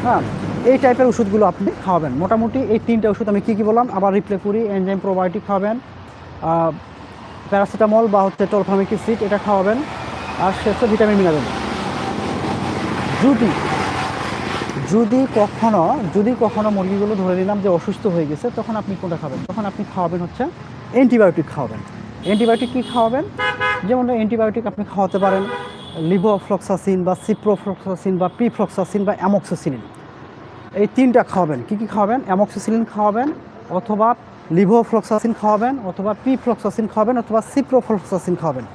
হ্যাঁ, এই টাইপের ওষুধগুলো আপনি খাওয়াবেন। মোটামুটি এই 3টা ওষুধ আমি কী বললাম আবার রিপ্লে করি। এনজাইম প্রোবায়োটিক খাওয়াবেন, প্যারাসিটামল বা হচ্ছে টলফামিক অ্যাসিড এটা খাওয়াবেন, আর শেষে ভিটামিন মিনারেল। যদি যদি কখনো মুরগিগুলো ধরে নিলাম যে অসুস্থ হয়ে গেছে, তখন আপনি কোনটা খাবেন? তখন আপনি খাওয়াবেন হচ্ছে অ্যান্টিবায়োটিক খাওয়াবেন। অ্যান্টিবায়োটিক কী খাওয়াবেন? যেমন অ্যান্টিবায়োটিক আপনি খাওয়াতে পারেন লিভোফ্লক্সাসিন বা সিপ্রোফ্লক্সাসিন বা পিফ্লক্সাসিন বা অ্যামোক্সিসিলিন। এই 3টা খাওয়াবেন। কী খাওয়াবেন? অ্যামোক্সিসিলিন খাওয়াবেন, অথবা লিভোফ্লক্সাসিন খাওয়াবেন, অথবা পিফ্লক্সাসিন খাওয়াবেন, অথবা সিপ্রোফ্লক্সাসিন খাওয়াবেন।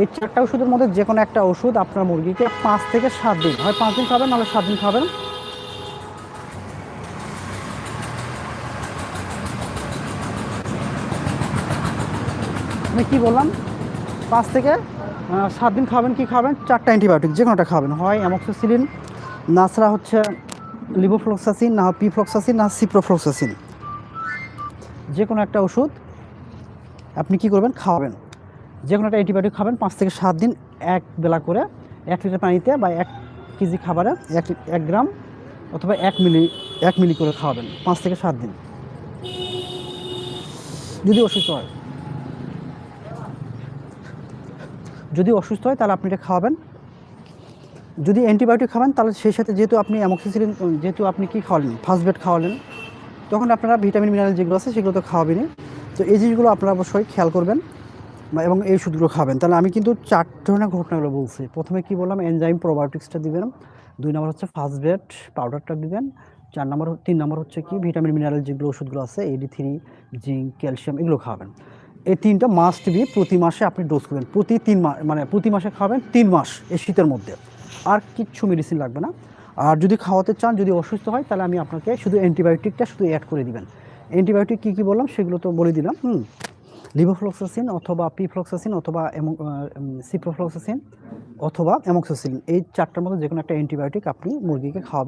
এই 4টা ওষুধের মধ্যে যে কোনো একটা ওষুধ আপনার মুরগিকে 5 থেকে 7 দিন, হয় 5 দিন খাবেন নাহলে 7 দিন খাবেন। আমি কী বললাম? 5 থেকে 7 দিন খাবেন। কী খাবেন? 4টা অ্যান্টিবায়োটিক যে কোনোটা খাবেন, হয় অ্যামোক্সিসিলিন, নাছরা হচ্ছে লিভোফ্লক্সাসিন, না পিফ্লক্সাসিন, না সিপ্রোফ্লক্সাসিন। যে কোনো একটা ওষুধ আপনি কী করবেন? খাওয়াবেন। যে কোনো একটা অ্যান্টিবায়োটিক খাবেন 5 থেকে 7 দিন, এক বেলা করে 1 লিটার পানিতে বা 1 কেজি খাবারে 1 গ্রাম অথবা 1 মিলি করে খাওয়াবেন 5 থেকে 7 দিন। যদি অসুস্থ হয় তাহলে আপনি এটা খাওয়াবেন। যদি অ্যান্টিবায়োটিক খাবেন তাহলে সেই সাথে যেহেতু আপনি অ্যামোক্সিসিলিন, যেহেতু আপনি কী খাওয়ালেন? ফার্স্ট খাওয়ালেন, তখন আপনারা ভিটামিন মিনারেল যেগুলো আছে সেগুলো তো খাওয়াবেনই। তো এই জিনিসগুলো আপনারা অবশ্যই খেয়াল করবেন এবং এই ওষুধগুলো খাবেন। তাহলে আমি কিন্তু 4 ধরনের ঘটনাগুলো বলছি। প্রথমে কি বললাম? এনজাইম প্রোবায়োটিক্সটা দিবেন, 2 নম্বর হচ্ছে ফার্স্ট পাউডারটা দিবেন, 3 নম্বর হচ্ছে কি ভিটামিন মিনারেল যেগুলো ওষুধগুলো আছে AD3, জিঙ্ক, ক্যালসিয়াম এগুলো খাওয়াবেন। এই 3টা মাস্ট বি প্রতি মাসে আপনি ডোজ করবেন। প্রতি 3 মাস মানে প্রতি মাসে খাওয়াবেন 3 মাস এই শীতের মধ্যে। আর কিচ্ছু মেডিসিন লাগবে না। আর যদি খাওয়াতে চান, যদি অসুস্থ হয়, তাহলে আমি আপনাকে শুধু অ্যান্টিবায়োটিকটা শুধু অ্যাড করে দিবেন। অ্যান্টিবায়োটিক কী বললাম সেগুলো তো বলে দিলাম। লিভোফ্লক্সাসিন অথবা পিফ্লক্সাসিন অথবা সিপ্রোফ্লক্সাসিন অথবা অ্যামোক্সিসিলিন, এই 4টার মধ্যে যে কোনো একটা অ্যান্টিবায়োটিক আপনি মুরগিকে খাওয়াবেন।